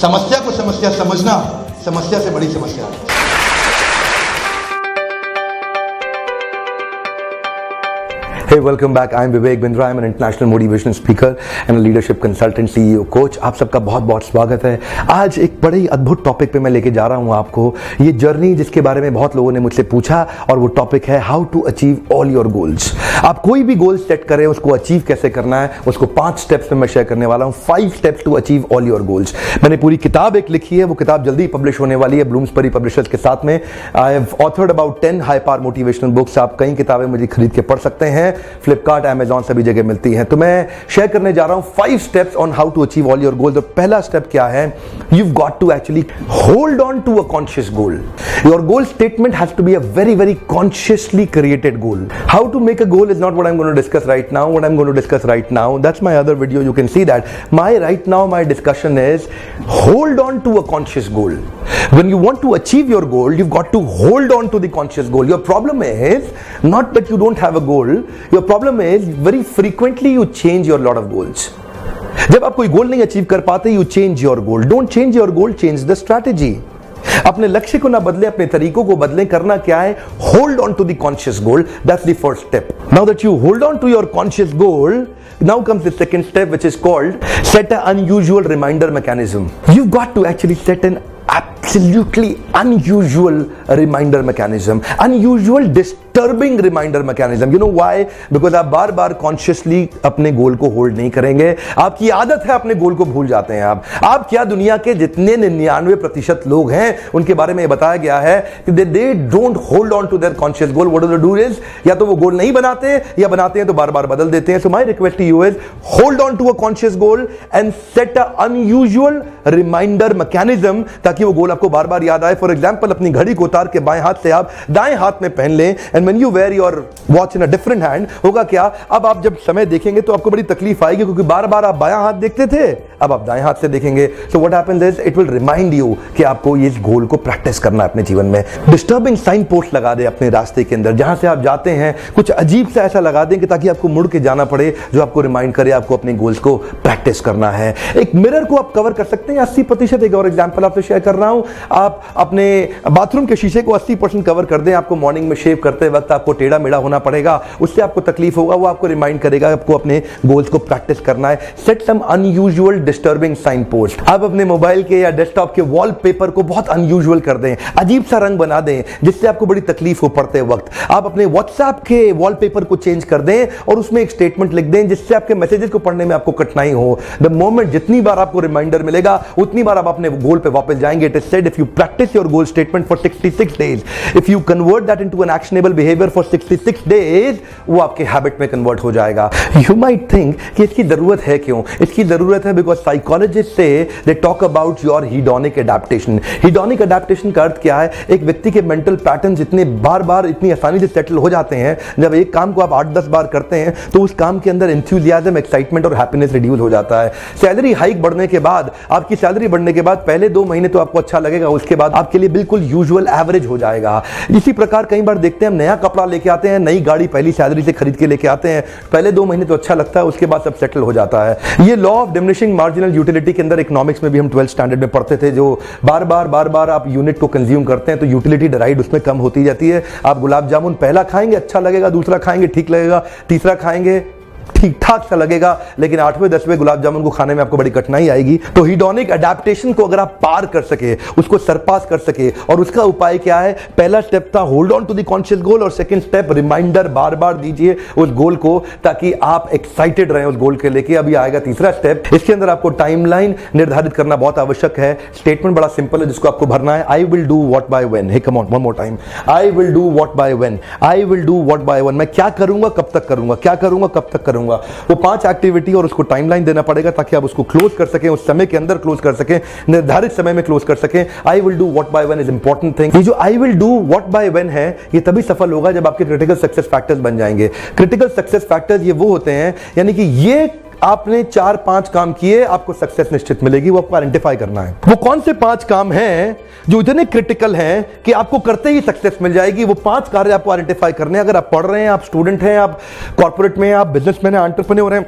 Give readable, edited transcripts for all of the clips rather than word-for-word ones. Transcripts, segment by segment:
समस्या को समस्या समझना समस्या से बड़ी समस्या है। Hey, welcome back. I'm Vivek Bindra. I'm an international motivational speaker and a leadership consultant, CEO, coach. आप सबका बहुत बहुत स्वागत है। आज एक बड़े ही अद्भुत टॉपिक पे मैं लेके जा रहा हूँ आपको। ये जर्नी जिसके बारे में बहुत लोगों ने मुझसे पूछा, और वो टॉपिक है how to achieve all your goals. आप कोई भी गोल सेट करें, उसको अचीव कैसे करना है, उसको 5 स्टेप्स में मैं शेयर करने वाला हूँ। 5 steps to achieve all your goals. मैंने पूरी किताब एक लिखी है, वो किताब जल्दी पब्लिश होने वाली है ब्लूम्सबरी पब्लिशर्स के साथ में। I have authored about 10 high power motivational books. आप कई किताबें मुझे खरीद के पढ़ सकते हैं, फ्लिपकार्ट, अमेजॉन, सभी जगह मिलती हैं। तो मैं शेयर करने जा रहा हूं 5 steps on how to achieve all your goals. और पहला स्टेप क्या है? You got to actually hold on to a conscious goal. Your goal statement has to be a very very consciously created goal. How to make a goal is not what I am going to discuss right now. What I'm going to discuss right now, that's my other video, you can see that. My discussion is hold on to a conscious goal. When you want to achieve your goal, you've got to hold on to the conscious goal. Your problem is not that you don't have a goal. Your problem is very frequently you change your lot of goals. जब आप कोई गोल नहीं achieve कर पाते, you change your goal. Don't change your goal, change the strategy. अपने लक्ष्य को ना बदले, अपने तरीकों को बदलें। करना क्या है? Hold on to the conscious goal. That's the first step. Now that you hold on to your conscious goal, now comes the second step, which is called set an unusual reminder mechanism. You've got to actually set an absolutely unusual reminder mechanism, unusual disturbing reminder mechanism. You know why? Because आप बार बार consciously अपने गोल को hold नहीं करेंगे। आपकी आदत है अपने गोल को भूल जाते हैं। आप क्या, दुनिया के जितने 99% लोग हैं उनके बारे में बताया गया है कि they don't hold on to their conscious goal. What do they do is, या तो वो गोल नहीं बनाते, या बनाते हैं तो बार बार बदल देते हैं। So my request to you is hold on to a conscious goal and set an unusual reminder mechanism, ताकि वो गोल आपको बार बार याद आए। फॉर एग्जाम्पल, अपनी घड़ी को उतार के बाएं हाथ से आप दाएं हाथ में पहन लें, and when you wear your watch in a different hand, होगा क्या? अब आप जब समय देखेंगे तो आपको बड़ी तकलीफ आएगी, क्योंकि बार बार आप बायां हाथ देखते थे, अब आप दाएं हाथ से देखेंगे। So what happens is it will remind you कि आपको इस गोल को प्रैक्टिस करना है अपने जीवन में। डिस्टर्बिंग साइन पोस्ट लगा दे अपने रास्ते के अंदर, जहां से आप जाते हैं कुछ अजीब सा ऐसा लगा दें कि ताकि आपको मुड़ के जाना पड़े, जो आपको रिमाइंड करे आपको अपने गोल्स को प्रैक्टिस करना है। एक मिरर को आप कवर कर सकते हैं 80%। एक और एग्जांपल आपसे शेयर कर रहा हूं, आप अपने बाथरूम के शीशे को 80% कवर कर दें। आपको मॉर्निंग में शेव करते वक्त आपको टेढ़ा मेढ़ा होना पड़ेगा, उससे आपको तकलीफ होगा। वो आपको रिमाइंड करेगा आपको अपने गोल्स को प्रैक्टिस करना है। सेट सम अनयूजुअल डिस्टर्बिंग साइन पोस्ट। आप अपने मोबाइल के या डेस्कटॉप के वॉलपेपर को बहुत अनयूजुअल कर दें, अजीब सा रंग बना दें, जिससे आपको बड़ी तकलीफ हो पड़ते वक्त। आप अपने व्हाट्सएप के वॉलपेपर को चेंज कर दें और उसमें एक स्टेटमेंट लिख दें, जिससे आपके मैसेजेस को पढ़ने में आपको कठिनाई हो। द मोमेंट जितनी बार आपको रिमाइंडर मिलेगा, उतनी बार आप अपने गोल पे वापस जाएंगे। It is said if you practice your goal statement for 66 days, if you convert that into an actionable behavior for 66 days, वो आपके हैबिट में कन्वर्ट हो जाएगा। You might think कि इसकी जरूरत है क्यों? इसकी जरूरत है because psychologists say they talk about your hedonic adaptation. Hedonic adaptation का अर्थ क्या है? एक व्यक्ति के मेंटल पैटर्न्स इतने बार बार इतनी आसानी से सेटल हो जाते हैं, जब एक काम को आप 8-10 बार करते हैं तो उस काम के अंदर एंथुसियाज्म, एक्साइटमेंट और हैप्पीनेस रिड्यूस हो जाता है। सैलरी हाइक बढ़ने के बाद, आपकी सैलरी बढ़ने के बाद पहले 2 महीने तो आपको अच्छा लगेगा, उसके बाद आपके लिए बिल्कुल यूजुअल एवरेज हो जाएगा। इसी प्रकार कई बार देखते हैं, हम नया कपड़ा लेके आते हैं, नई गाड़ी पहली सैलरी से खरीद के लेके आते हैं, पहले 2 महीने तो अच्छा लगता है, उसके बाद सब सेटल हो जाता है। ये law of diminishing marginal utility के अंदर इकोनॉमिक्स में भी हम 12th स्टैंडर्ड में पढ़ते थे, जो बार बार आप यूनिट को कंज्यूम करते हैं तो यूटिलिटी डिराइड उसमें कम होती जाती है। आप गुलाब जामुन पहला खाएंगे अच्छा लगेगा, दूसरा खाएंगे ठीक लगेगा, तीसरा खाएंगे ठीक ठाक सा लगेगा, लेकिन 8वें 10वें गुलाब जामुन को खाने में आपको बड़ी कठिनाई आएगी। तो हीडोनिक अडैप्टेशन को अगर आप पार कर सके, उसको सरपास कर सके, और उसका उपाय क्या है? पहला स्टेप था hold on to the conscious goal, और सेकंड स्टेप रिमाइंडर बार बार दीजिए उस गोल को, ताकि आप एक्साइटेड रहें उस गोल के लेके। अभी आएगा तीसरा स्टेप। इसके अंदर आपको टाइमलाइन निर्धारित करना बहुत आवश्यक है। स्टेटमेंट बड़ा सिंपल है जिसको आपको भरना है, I will do what by when. Hey come on, one more time, I will do what by when, I will do what by when. मैं क्या करूंगा, कब तक करूंगा, क्या करूंगा, कब तक करूंगा। वो 5 एक्टिविटी और उसको टाइमलाइन देना पड़ेगा, ताकि आप उसको क्लोज कर सकें, उस समय के अंदर क्लोज कर सकें, निर्धारित समय में क्लोज कर सकें। आई will do what by when is important thing. ये जो आई will do what by when है, ये तभी सफल होगा जब आपके क्रिटिकल सक्सेस फैक्टर्स बन जाएंगे। क्रिटिकल सक्सेस फैक्टर्स ये वो होते हैं, यानी कि ये आपने 4-5 काम किए, आपको सक्सेस निश्चित मिलेगी। वो आपको आइडेंटिफाई करना है वो कौन से 5 काम हैं जो इतने क्रिटिकल हैं कि आपको करते ही सक्सेस मिल जाएगी। वो 5 कार्य आपको आइडेंटिफाई करने हैं। अगर आप पढ़ रहे हैं, आप स्टूडेंट हैं, आप कॉर्पोरेट में हैं, आप बिजनेसमैन हैं, एंटरप्रेन्योर हैं,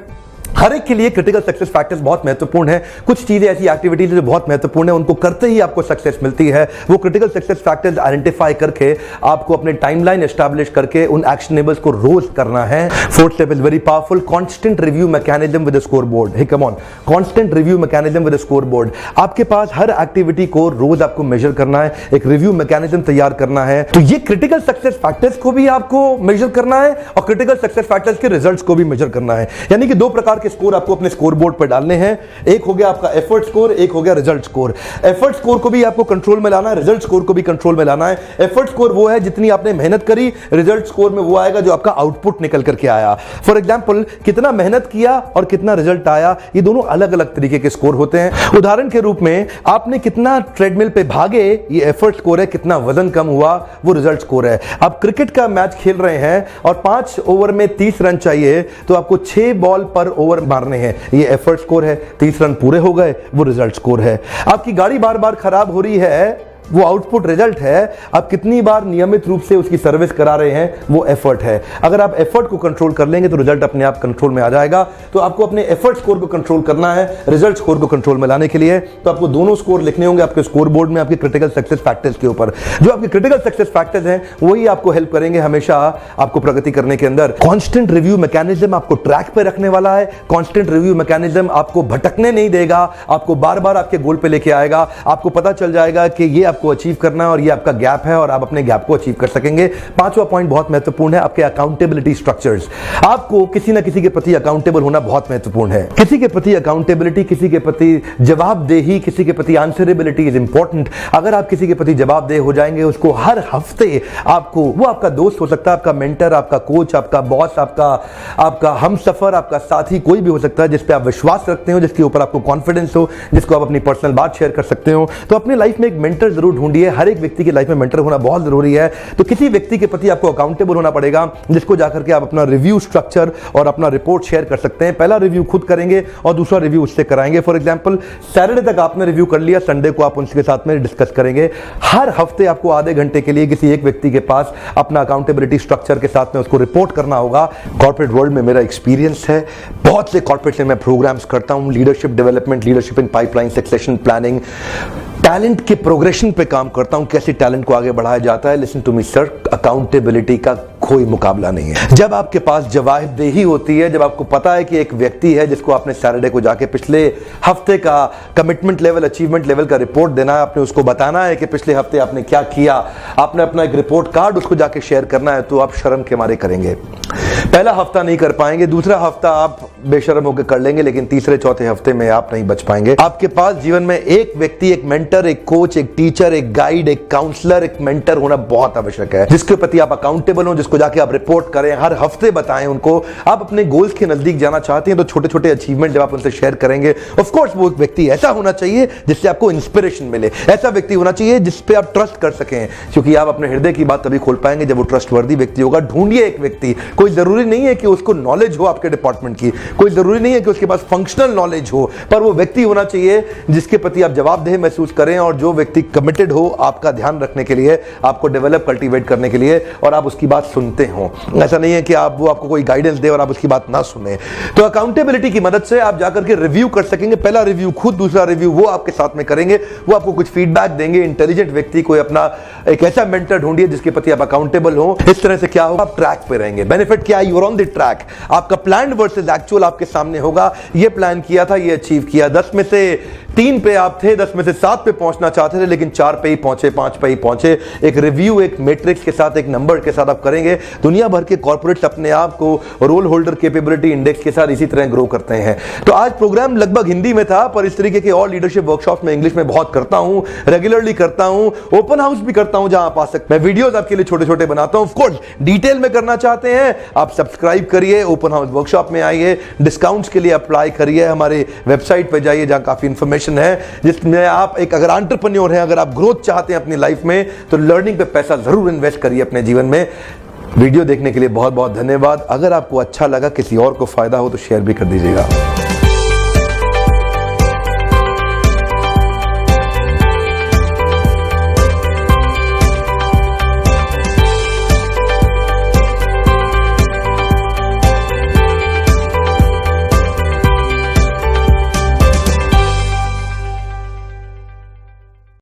हर एक के लिए क्रिटिकल सक्सेस फैक्टर्स बहुत महत्वपूर्ण है। कुछ चीजें ऐसी एक्टिविटीज जो बहुत महत्वपूर्ण है, उनको करते ही आपको सक्सेस मिलती है। वो क्रिटिकल सक्सेस फैक्टर्स आइडेंटिफाई करके आपको अपने टाइमलाइन एस्टैब्लिश करके उन एक्शनेबल्स को रोज करना है। Fourth step is very powerful, constant review mechanism with score board. Hey come on, constant review mechanism with score board. आपके पास हर एक्टिविटी को रोज आपको मेजर करना है, एक रिव्यू मैकेनिज्म तैयार करना है। तो ये क्रिटिकल सक्सेस फैक्टर्स को भी आपको मेजर करना है और क्रिटिकल सक्सेस फैक्टर्स के रिजल्ट्स को भी मेजर करना है। यानी कि दो प्रकार के स्कोर आपको अपने स्कोर बोर्ड पर डालने हैं। एक हो गया आपका एफर्ट स्कोर, एक हो गया रिजल्ट स्कोर। एफर्ट स्कोर को भी आपको कंट्रोल में लाना है, रिजल्ट स्कोर को भी कंट्रोल में लाना है। एफर्ट स्कोर वो है जितनी आपने मेहनत करी, रिजल्ट स्कोर में वो आएगा जो आपका आउटपुट निकल करके आया। फॉर एग्जांपल, कितना मेहनत किया और कितना रिजल्ट आया, ये दोनों अलग अलग तरीके के स्कोर होते हैं। उदाहरण के रूप में आपने कितना ट्रेडमिल पे भागे, ये एफर्ट स्कोर है। कितना वजन कम हुआ, वो रिजल्ट स्कोर है। आप क्रिकेट का मैच खेल रहे हैं और 5 ओवर में 30 रन चाहिए, तो आपको 6 बॉल पर ओवर मारने हैं, ये एफर्ट स्कोर है। 30 रन पूरे हो गए, वो रिजल्ट स्कोर है। आपकी गाड़ी बार बार खराब हो रही है, वो आउटपुट रिजल्ट है। आप कितनी बार नियमित रूप से उसकी सर्विस करा रहे हैं, वो एफर्ट है। अगर आप एफर्ट को कंट्रोल कर लेंगे तो रिजल्ट अपने आप कंट्रोल में आ जाएगा। तो आपको अपने एफर्ट स्कोर को कंट्रोल करना है, रिजल्ट स्कोर को कंट्रोल में लाने के लिए तो आपको दोनों स्कोर लिखने होंगे आपके स्कोर बोर्ड में, आपके क्रिटिकल सक्सेस फैक्टर्स के ऊपर। जो आपके क्रिटिकल सक्सेस फैक्टर्स हैं वही आपको हेल्प करेंगे हमेशा आपको प्रगति करने के अंदर। कांस्टेंट रिव्यू मैकेनिज्म आपको ट्रैक पे रखने वाला है। कांस्टेंट रिव्यू मैकेनिज्म आपको भटकने नहीं देगा, आपको बार बार आपके गोल पे लेके आएगा। आपको पता चल जाएगा कि ये आपको अचीव करना है और ये आपका गैप है और आप अपने गैप को अचीव कर सकेंगे। पांचवा पॉइंट बहुत महत्वपूर्ण है, आपके अकाउंटेबिलिटी स्ट्रक्चर्स। आपको किसी ना किसी के प्रति अकाउंटेबल होना बहुत महत्वपूर्ण है। किसी के प्रति अकाउंटेबिलिटी, किसी के प्रति जवाबदेही, किसी के प्रति आंसरेबिलिटी इज इंपॉर्टेंट। अगर आप किसी के प्रति जवाबदेह हो जाएंगे, उसको हर हफ्ते आपको, वो आपका दोस्त हो सकता है, आपका मेंटर, आपका कोच, आपका बॉस, आपका हमसफर, आपका साथी, कोई भी हो सकता है जिस पे आप विश्वास रखते हो, जिसके ऊपर आपको कॉन्फिडेंस हो, जिसको आप अपनी पर्सनल बात शेयर कर सकते हो। तो अपनी लाइफ में एक मेंटर जरूर ढूंढिए। हर एक व्यक्ति की लाइफ में मेंटर होना बहुत जरूरी है। तो किसी व्यक्ति के प्रति आपको अकाउंटेबल होना पड़ेगा, जिसको जाकर के आप अपना रिव्यू स्ट्रक्चर और अपना रिपोर्ट शेयर कर सकते हैं। पहला रिव्यू खुद करेंगे और दूसरा रिव्यू उससे कराएंगे। फॉर एग्जांपल, सैटरडे तक आपने रिव्यू कर लिया, संडे को आप उनके साथ में डिस्कस करेंगे। हर हफ्ते आपको आधे घंटे के लिए किसी एक व्यक्ति के पास अपना अकाउंटेबिलिटी स्ट्रक्चर के साथ में उसको रिपोर्ट करना होगा। कॉर्पोरेट वर्ल्ड में मेरा एक्सपीरियंस है, बहुत से कॉर्पोरेट में मैं प्रोग्राम्स करता हूं, leadership development, leadership in pipeline, succession planning, talent के प्रोग्रेशन पे काम करता हूं, कैसे टैलेंट को आगे बढ़ाया जाता है। Listen to me sir, accountability का कोई मुकाबला नहीं है। जब आपके पास जवाबदेही होती है, जब आपको पता है कि एक व्यक्ति है जिसको आपने सैटरडे को जाके पिछले हफ्ते का कमिटमेंट लेवल, अचीवमेंट लेवल का रिपोर्ट देना है, आपने उसको बताना है कि पिछले हफ्ते आपने क्या किया, आपने अपना एक रिपोर्ट कार्ड उसको जाके शेयर करना है, तो आप शर्म के मारे करेंगे। पहला हफ्ता नहीं कर पाएंगे, दूसरा हफ्ता आप बेशर्म होकर कर लेंगे, लेकिन तीसरे चौथे हफ्ते में आप नहीं बच पाएंगे। आपके पास जीवन में एक व्यक्ति, एक मेंटर, एक कोच, एक टीचर, एक गाइड, एक काउंसलर, एक मेंटर होना बहुत आवश्यक है, जिसके प्रति आप अकाउंटेबल हो, जिसको जाके आप रिपोर्ट करें, हर हफ्ते बताएं उनको। आप अपने गोल्स के नजदीक जाना चाहते हैं तो छोटे छोटे अचीवमेंट जब आप उनसे शेयर करेंगे, ऑफ कोर्स वो एक व्यक्ति ऐसा होना चाहिए जिससे आपको इंस्पिरेशन मिले, ऐसा व्यक्ति होना चाहिए जिस पे आप ट्रस्ट कर सकें, क्योंकि आप अपने हृदय की बात तभी खोल पाएंगे जब वो ट्रस्टवर्दी व्यक्ति होगा। ढूंढिए एक व्यक्ति, कोई जरूरी नहीं है कि उसको नॉलेज हो आपके डिपार्टमेंट की, कोई जरूरी नहीं है कि उसके पास फंक्शनल नॉलेज हो, पर वो व्यक्ति होना चाहिए जिसके प्रति आप जवाबदेह महसूस करें और जो व्यक्ति कमिटेड हो आपका ध्यान रखने के लिए, आपको डेवलप, कल्टीवेट करने के लिए, और आप उसकी बात सुनते हो। ऐसा नहीं है कि वो आपको कोई गाइडेंस दे और आप उसकी बात ना सुने। तो अकाउंटेबिलिटी की मदद से आप जाकर के रिव्यू कर सकेंगे। पहला रिव्यू खुद, दूसरा रिव्यू वो आपके साथ में करेंगे, वो आपको कुछ फीडबैक देंगे। इंटेलिजेंट व्यक्ति, कोई अपना एक ऐसा मेंटर ढूंढिए जिसके प्रति आप अकाउंटेबल हो। इस तरह से क्या होगा, आप ट्रैक पे रहेंगे। बेनिफिट क्या है, you are on the track. आपका प्लान वर्सेस एक्चुअल आपके सामने होगा। ये प्लान किया था, ये अचीव किया, 10 में से 3 पे आप थे, 10 में से 7 पे पहुंचना चाहते थे, लेकिन 4 पे ही पहुंचे, 5 पे ही पहुंचे। एक रिव्यू, एक मैट्रिक्स के साथ, एक नंबर के साथ आप करेंगे। दुनिया भर के कॉर्पोरेट्स अपने आप को रोल होल्डर कैपेबिलिटी इंडेक्स के साथ इसी तरह ग्रो करते हैं। तो आज प्रोग्राम लगभग हिंदी में था, पर इस तरीके के और लीडरशिप वर्कशॉप में इंग्लिश में बहुत करता हूं, रेगुलरली करता हूं, ओपन हाउस भी करता हूं जहां आप आ सकते हैं। मैं वीडियोस आपके लिए छोटे छोटे बनाता हूं। ऑफ कोर्स डिटेल में करना चाहते हैं आप सब्सक्राइब करिए, ओपन हाउस वर्कशॉप में आइए, डिस्काउंट्स के लिए अप्लाई करिए, हमारे वेबसाइट पर जाइए जहां काफी इंफॉर्मेशन है, जिसमें आप एक अगर एंटरप्रेन्योर हैं, अगर आप ग्रोथ चाहते हैं अपनी लाइफ में, तो लर्निंग पे पैसा जरूर इन्वेस्ट करिए अपने जीवन में। वीडियो देखने के लिए बहुत बहुत धन्यवाद। अगर आपको अच्छा लगा, किसी और को फायदा हो तो शेयर भी कर दीजिएगा।